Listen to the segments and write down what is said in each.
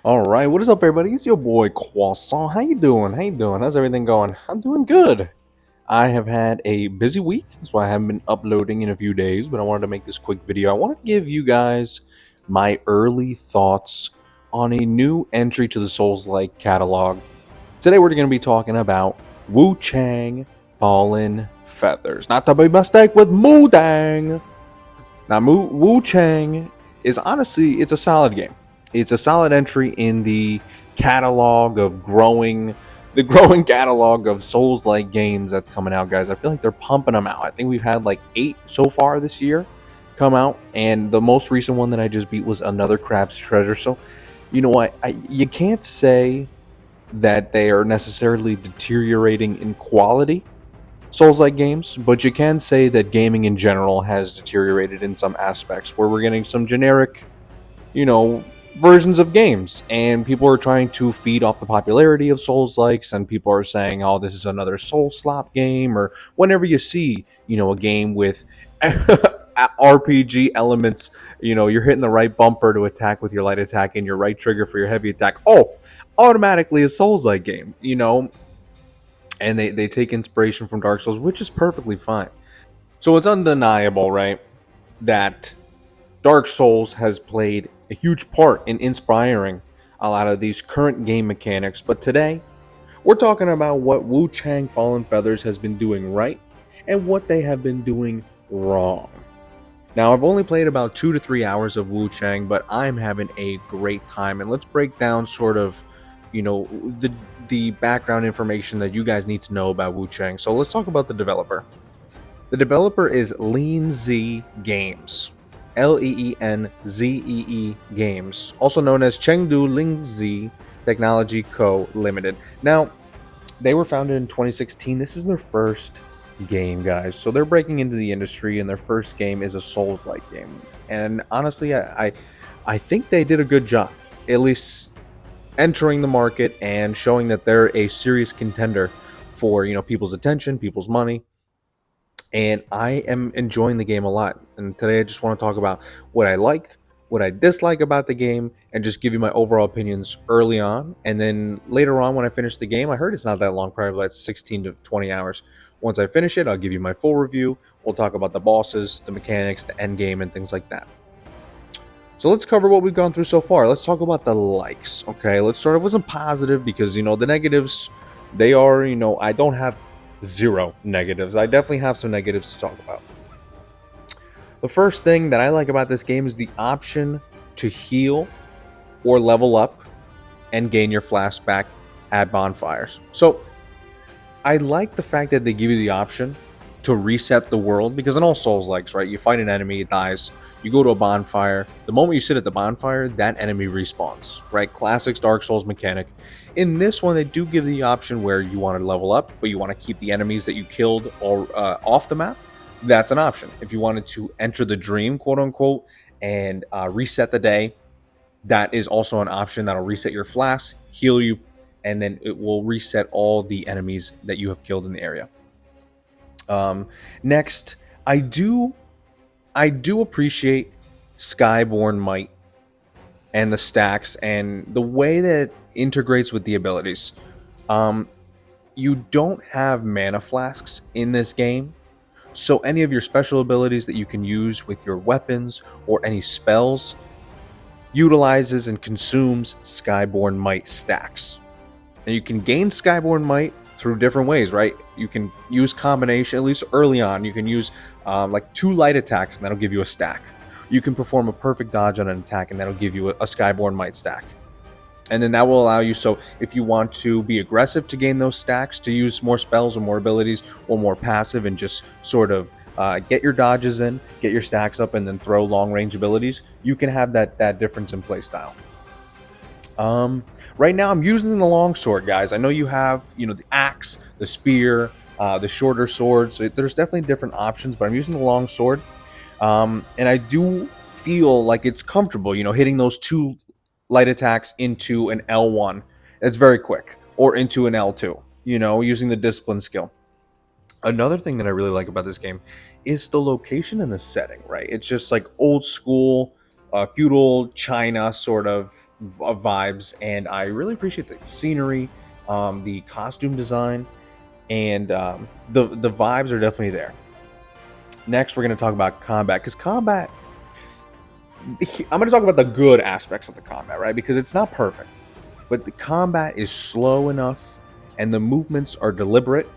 All right, what is up, everybody? It's your boy Croissant. How you doing? How you doing? How's everything going? I'm doing good. I have had a busy week, that's why I haven't been uploading in a few days. But I wanted to make this quick video. I wanted to give you guys my early thoughts on a new entry to the Souls-like catalog. Today, we're going to be talking about Wuchang Fallen Feathers, not to be mistaken with Mudang. Now, Wu Chang is honestly, it's a solid game. It's a solid entry in the catalog of the growing catalog of Souls-like games that's coming out, guys. I feel like they're pumping them out. I think we've had like 8 so far this year come out, and the most recent one that I just beat was another Crab's Treasure. So, you know what? You can't say that they are necessarily deteriorating in quality, Souls-like games, but you can say that gaming in general has deteriorated in some aspects, where we're getting some generic, you know, versions of games, and people are trying to feed off the popularity of Souls-likes, and people are saying, "Oh, this is another SoulsSlop game," or whenever you see, a game with RPG elements, you're hitting the right bumper to attack with your light attack and your right trigger for your heavy attack. Oh, automatically a Souls-like game, and they take inspiration from Dark Souls, which is perfectly fine. So it's undeniable, right, that Dark Souls has played a huge part in inspiring a lot of these current game mechanics. But today, we're talking about what Wuchang Fallen Feathers has been doing right and what they have been doing wrong. Now, I've only played about 2 to 3 hours of Wuchang, but I'm having a great time. And let's break down sort of, the background information that you guys need to know about Wuchang. So let's talk about the developer. The developer is Leenzee Games. Leenzee Games, also known as Chengdu Leenzee Technology Co. Limited. Now, they were founded in 2016. This is their first game, guys. So they're breaking into the industry, and their first game is a Souls-like game. And honestly, I think they did a good job, at least entering the market and showing that they're a serious contender for people's attention, people's money. And I am enjoying the game a lot. And today I just want to talk about what I like, what I dislike about the game, and just give you my overall opinions early on. And then later on, when I finish the game, I heard it's not that long, probably like 16 to 20 hours. Once I finish it, I'll give you my full review. We'll talk about the bosses, the mechanics, the end game, and things like that. So let's cover what we've gone through so far. Let's talk about the likes. Okay, let's start off with some positive, because the negatives, they are, I don't have zero negatives. I definitely have some negatives to talk about. The first thing that I like about this game is the option to heal or level up and gain your flask back at bonfires. So I like the fact that they give you the option to reset the world, because in all Souls-likes, right, you fight an enemy, it dies, you go to a bonfire. The moment you sit at the bonfire, that enemy respawns, right? Classic Dark Souls mechanic. In this one, they do give the option where you want to level up, but you want to keep the enemies that you killed or off the map. That's an option. If you wanted to enter the dream, quote unquote, and reset the day, that is also an option. That'll reset your flask, heal you, and then it will reset all the enemies that you have killed in the area. Next, I do appreciate Skyborn Might and the stacks and the way that it integrates with the abilities. You don't have mana flasks in this game, so any of your special abilities that you can use with your weapons or any spells utilizes and consumes Skyborn Might stacks. And you can gain Skyborn Might through different ways, right? You can use combination, at least early on, you can use like 2 light attacks, and that'll give you a stack. You can perform a perfect dodge on an attack, and that'll give you a Skyborn Might stack. And then that will allow you, so if you want to be aggressive to gain those stacks, to use more spells or more abilities, or more passive and just sort of get your dodges in, get your stacks up, and then throw long range abilities, you can have that difference in playstyle. Right now I'm using the longsword, guys. I know you have, the axe, the spear, the shorter sword. So there's definitely different options, but I'm using the longsword. And I do feel like it's comfortable, hitting those 2 light attacks into an L1. It's very quick, or into an L2, using the discipline skill. Another thing that I really like about this game is the location and the setting, right? It's just like old school, feudal China sort of vibes, and I really appreciate the scenery, the costume design, and the vibes are definitely there. Next, we're going to talk about combat, because combat, I'm going to talk about the good aspects of the combat, right? Because it's not perfect, but the combat is slow enough and the movements are deliberate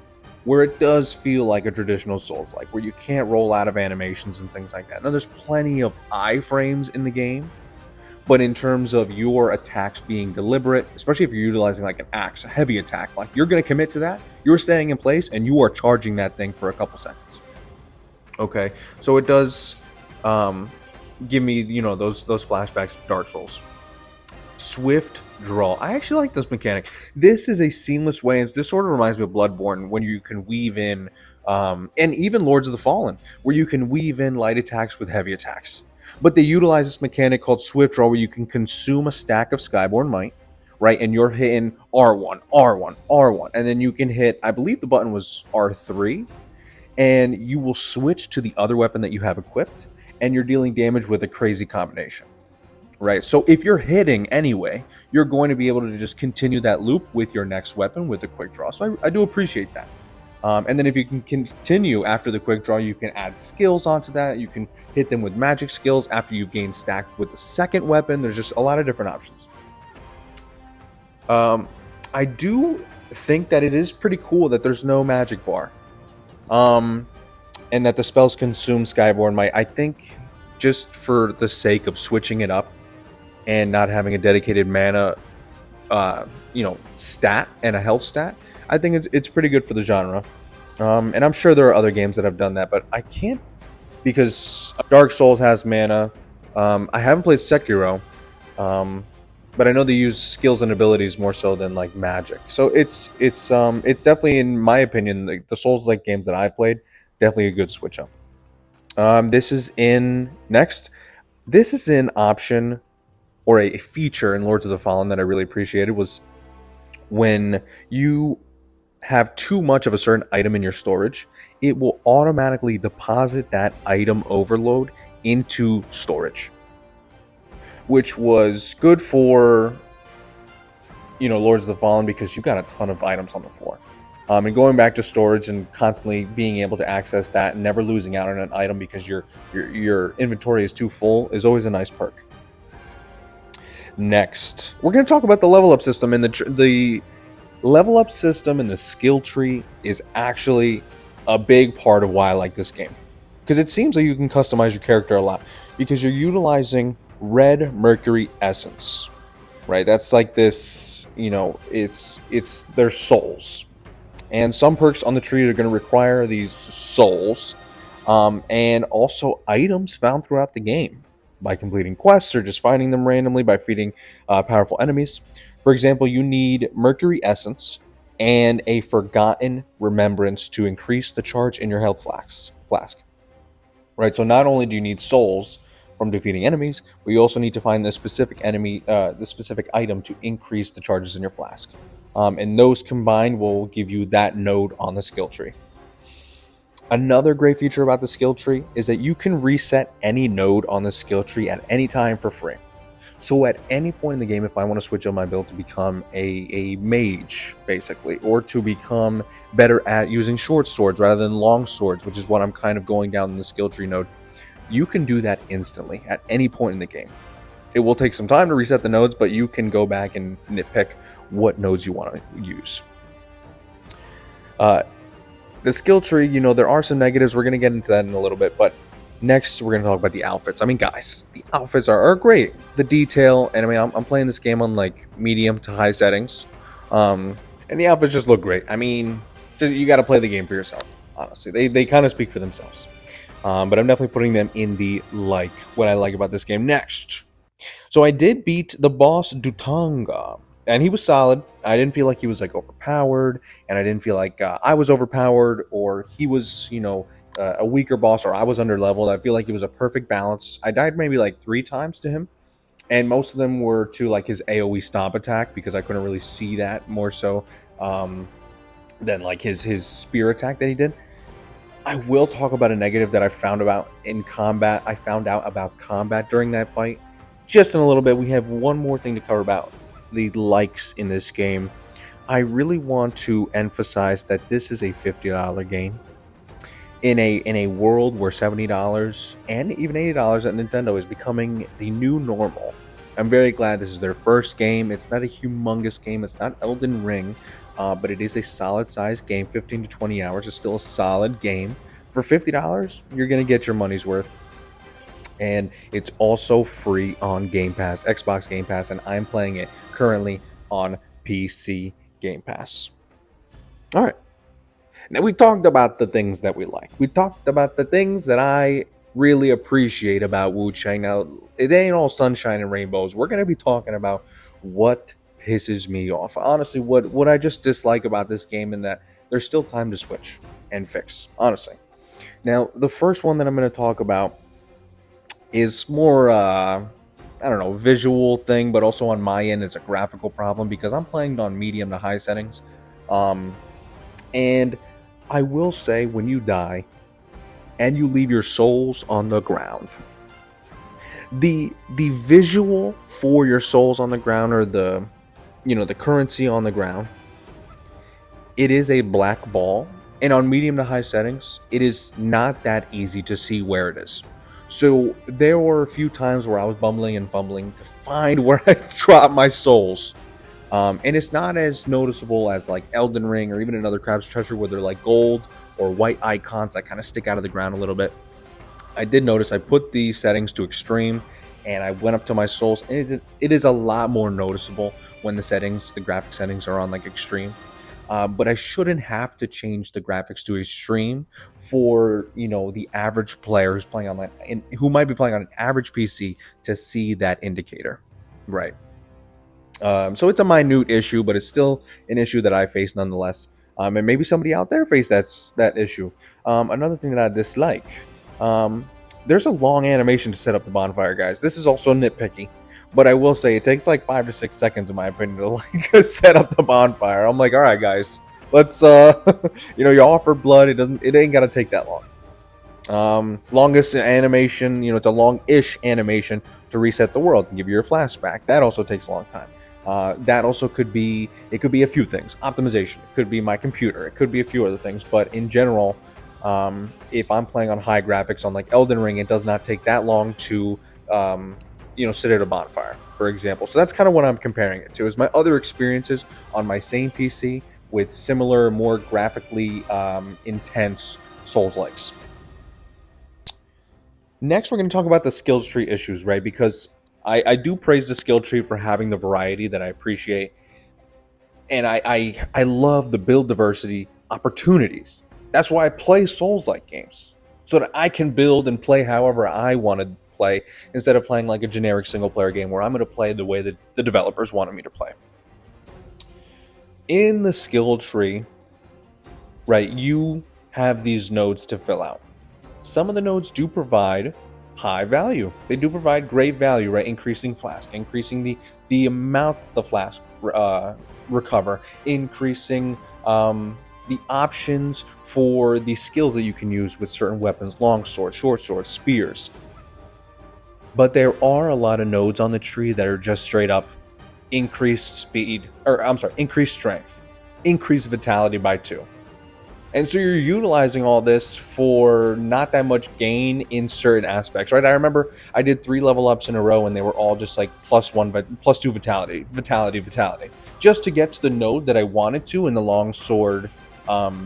where it does feel like a traditional Souls, like where you can't roll out of animations and things like that. Now, there's plenty of iframes in the game, but in terms of your attacks being deliberate, especially if you're utilizing like an axe, a heavy attack, like you're going to commit to that, you're staying in place and you are charging that thing for a couple seconds. Okay, so it does give me, you know, those flashbacks of Dark Souls. Swift draw. I actually like this mechanic. This is a seamless way, and this sort of reminds me of Bloodborne, when you can weave in, and even Lords of the Fallen, where you can weave in light attacks with heavy attacks. But they utilize this mechanic called Swift Draw, where you can consume a stack of Skyborn Might, right? And you're hitting R1, R1, R1, and then you can hit, I believe the button was R3, and you will switch to the other weapon that you have equipped, and you're dealing damage with a crazy combination. Right, so if you're hitting anyway, you're going to be able to just continue that loop with your next weapon with a quick draw. So I do appreciate that. And then if you can continue after the quick draw, you can add skills onto that. You can hit them with magic skills after you've gained stacked with the second weapon. There's just a lot of different options. I do think that it is pretty cool that there's no magic bar. And that the spells consume Skyborn Might. I think just for the sake of switching it up, and not having a dedicated mana, stat and a health stat, I think it's pretty good for the genre. And I'm sure there are other games that have done that, but I can't, because Dark Souls has mana. I haven't played Sekiro, but I know they use skills and abilities more so than like magic. So it's definitely, in my opinion, the Souls-like games that I've played, definitely a good switch up. This is in option, or a feature in Lords of the Fallen that I really appreciated, was when you have too much of a certain item in your storage, it will automatically deposit that item overload into storage, which was good for, Lords of the Fallen, because you've got a ton of items on the floor. And going back to storage and constantly being able to access that and never losing out on an item because your inventory is too full is always a nice perk. Next, we're going to talk about the level up system, and the level up system and the skill tree is actually a big part of why I like this game, because it seems like you can customize your character a lot because you're utilizing red mercury essence, right? That's like this, it's their souls, and some perks on the tree are going to require these souls, and also items found throughout the game by completing quests or just finding them randomly by feeding powerful enemies. For example, you need Mercury Essence and a Forgotten Remembrance to increase the charge in your health flask. Right, so not only do you need souls from defeating enemies, but you also need to find the specific item to increase the charges in your flask. And those combined will give you that node on the skill tree. Another great feature about the skill tree is that you can reset any node on the skill tree at any time for free. So at any point in the game, if I want to switch on my build to become a mage, basically, or to become better at using short swords rather than long swords, which is what I'm kind of going down in the skill tree node, you can do that instantly at any point in the game. It will take some time to reset the nodes, but you can go back and nitpick what nodes you want to use. The skill tree, there are some negatives. We're going to get into that in a little bit, but next we're going to talk about the outfits. I mean, guys, the outfits are great. The detail, and I mean, I'm playing this game on like medium to high settings, and the outfits just look great. I mean, you got to play the game for yourself, honestly. They kind of speak for themselves, but I'm definitely putting them in the what I like about this game. Next, so I did beat the boss Wuchang, and he was solid. I didn't feel like he was like overpowered, and I didn't feel like I was overpowered or he was, a weaker boss, or I was under leveled. I feel like it was a perfect balance. I died maybe like 3 times to him, and most of them were to like his AoE stomp attack, because I couldn't really see that, more so than like his spear attack that he did. I will talk about a negative that I found about in combat. I found out about combat during that fight. Just in a little bit, we have one more thing to cover about the likes in this game. I really want to emphasize that this is a $50 game in a world where $70 and even $80 at Nintendo is becoming the new normal. I'm very glad this is their first game. It's not a humongous game. It's not Elden Ring, but it is a solid sized game. 15 to 20 hours is still a solid game. For $50, you're going to get your money's worth. And it's also free on Game Pass, Xbox Game Pass, and I'm playing it currently on PC Game Pass. All right. Now, we talked about the things that we like. We talked about the things that I really appreciate about Wuchang. Now, it ain't all sunshine and rainbows. We're going to be talking about what pisses me off. Honestly, what I just dislike about this game, and that there's still time to switch and fix, honestly. Now, the first one that I'm going to talk about is more, I don't know, visual thing, but also on my end, it's a graphical problem because I'm playing on medium to high settings. And I will say, when you die and you leave your souls on the ground, the visual for your souls on the ground, or the currency on the ground, it is a black ball, and on medium to high settings, it is not that easy to see where it is. So there were a few times where I was bumbling and fumbling to find where I dropped my souls. And it's not as noticeable as like Elden Ring or even another Crab's Treasure, where they're like gold or white icons that kind of stick out of the ground a little bit. I did notice I put the settings to extreme, and I went up to my souls, and it is a lot more noticeable when the graphic settings are on like extreme. But I shouldn't have to change the graphics to extreme for the average player who's playing online and who might be playing on an average PC to see that indicator, right? So it's a minute issue, but it's still an issue that I face nonetheless. And maybe somebody out there faced that issue. Another thing that I dislike, there's a long animation to set up the bonfire, guys. This is also nitpicky, but I will say it takes like 5 to 6 seconds, in my opinion, to like set up the bonfire. I'm like, all right, guys, let's you offer blood. It ain't gotta take that long. Longest animation, it's a long-ish animation to reset the world and give you your flashback. That also takes a long time. That also could be a few things. Optimization. It could be my computer. It could be a few other things. But in general, if I'm playing on high graphics on like Elden Ring, it does not take that long to sit at a bonfire, for example. So that's kind of what I'm comparing it to. Is my other experiences on my same PC with similar, more graphically intense Souls likes. Next, we're going to talk about the skills tree issues, right? Because I do praise the skill tree for having the variety that I appreciate. And I love the build diversity opportunities. That's why I play Souls-like games, so that I can build and play however I want to play, instead of playing like a generic single-player game where I'm going to play the way that the developers wanted me to play. In the skill tree, right, you have these nodes to fill out. Some of the nodes do provide high value. They do provide great value, right? Increasing flask, increasing the amount the flask recover, increasing the options for the skills that you can use with certain weapons, long swords, short swords, spears. But there are a lot of nodes on the tree that are just straight up increased speed, increased strength, increased vitality by 2. And so you're utilizing all this for not that much gain in certain aspects, right? I remember I did 3 level ups in a row, and they were all just like +1, but +2 vitality, just to get to the node that I wanted to in the long sword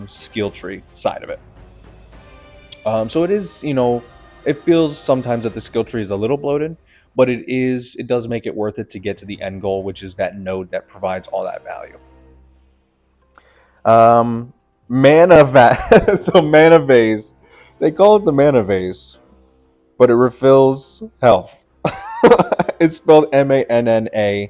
skill tree side of it. So it is, it feels sometimes that the skill tree is a little bloated, but it does make it worth it to get to the end goal, which is that node that provides all that value. Mana vase. They call it the mana vase, but it refills health. It's spelled MANNA,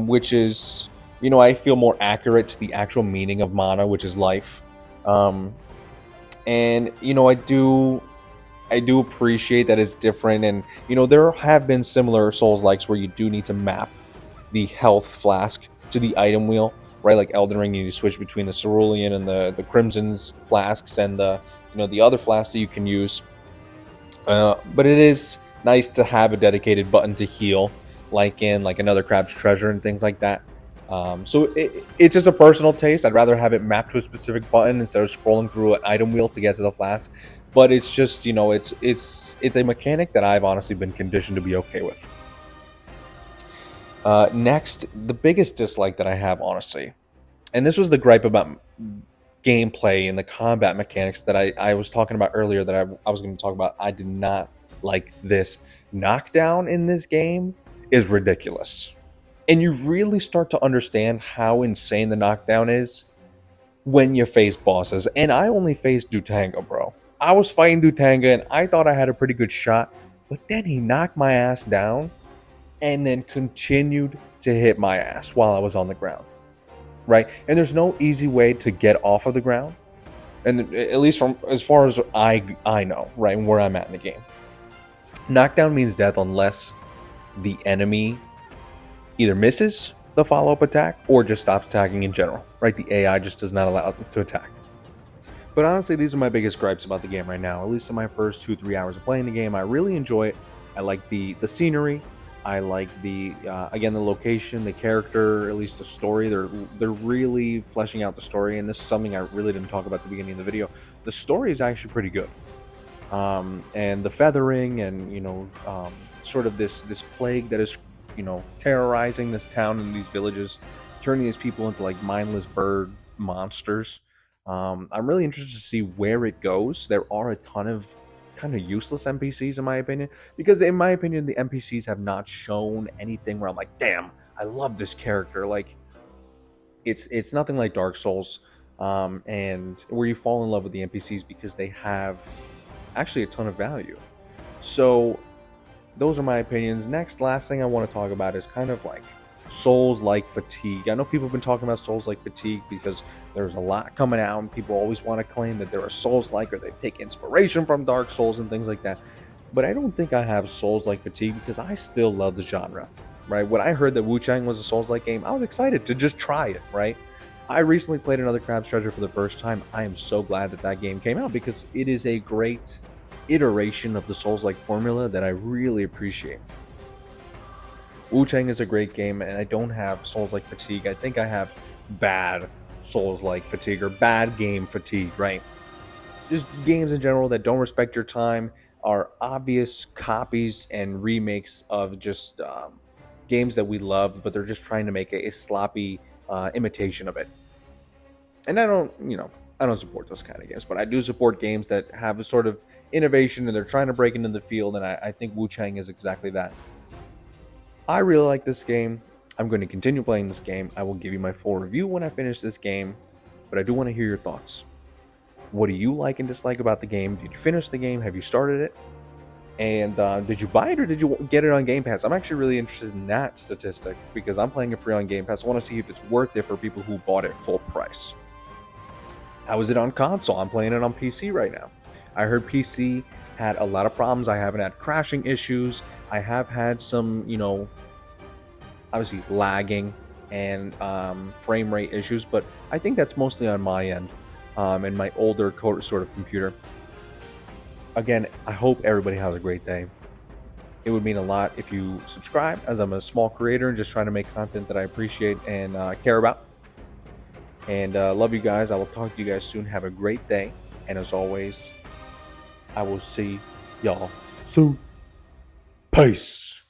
which is, I feel more accurate to the actual meaning of mana, which is life. And I do appreciate that it's different, and there have been similar Souls likes where you do need to map the health flask to the item wheel. right? Like Elden Ring, you switch between the cerulean and the crimson's flasks and the the other flasks that you can use. But it is nice to have a dedicated button to heal, like in like another Crab's Treasure and things like that. So it's just a personal taste. I'd rather have it mapped to a specific button instead of scrolling through an item wheel to get to the flask. But it's just it's a mechanic that I've honestly been conditioned to be okay with. Next, the biggest dislike that I have, honestly, and this was the gripe about gameplay and the combat mechanics that I was talking about earlier that I was going to talk about. I did not like this. Knockdown in this game is ridiculous. And you really start to understand how insane the knockdown is when you face bosses. And I only faced Dutanga, bro. I was fighting Dutanga and I thought I had a pretty good shot, but then he knocked my ass down and then continued to hit my ass while I was on the ground. Right? And there's no easy way to get off of the ground. And at least from as far as I know, right, and where I'm at in the game. Knockdown means death unless the enemy either misses the follow-up attack or just stops attacking in general, right? The AI just does not allow it to attack. But honestly, these are my biggest gripes about the game right now. At least in my first 2-3 hours of playing the game, I really enjoy it. I like the scenery. I like the again, the location, the character, at least the story. They're really fleshing out the story, and this is something I really didn't talk about at the beginning of the video. The story is actually pretty good, and the feathering, and sort of this plague that is terrorizing this town and these villages, turning these people into like mindless bird monsters. I'm really interested to see where it goes. There are a ton of kind of useless NPCs in my opinion, because in my opinion the NPCs have not shown anything where I'm like, damn, I love this character. Like it's nothing like Dark Souls, and where you fall in love with the NPCs because they have actually a ton of value. So those are my opinions. Last thing I want to talk about is kind of like Souls-like fatigue. I know people have been talking about Souls-like fatigue because there's a lot coming out and people always want to claim that there are Souls-like or they take inspiration from Dark Souls and things like that. But I don't think I have Souls-like fatigue because I still love the genre, right? When I heard that Wuchang was a Souls-like game, I was excited to just try it, right? I recently played another Crab's Treasure for the first time. I am so glad that that game came out because it is a great iteration of the Souls-like formula that I really appreciate. Wuchang is a great game, and I don't have Souls-like fatigue. I think I have bad Souls-like fatigue or bad game fatigue, right? Just games in general that don't respect your time, are obvious copies and remakes of just games that we love, but they're just trying to make a sloppy imitation of it. And I don't support those kind of games, but I do support games that have a sort of innovation and they're trying to break into the field, and I think Wuchang is exactly that. I really like this game. I'm going to continue playing this game. I will give you my full review when I finish this game, but I do want to hear your thoughts. What do you like and dislike about the game? Did you finish the game? Have you started it? And did you buy it or did you get it on Game Pass? I'm actually really interested in that statistic because I'm playing it free on Game Pass. I want to see if it's worth it for people who bought it full price. How is it on console? I'm playing it on PC right now. I heard PC had a lot of problems. I haven't had crashing issues. I have had some, obviously lagging and frame rate issues, but I think that's mostly on my end and my older sort of computer. Again, I hope everybody has a great day. It would mean a lot if you subscribe, as I'm a small creator and just trying to make content that I appreciate and care about. And love you guys. I will talk to you guys soon. Have a great day. And as always, I will see y'all soon. Peace.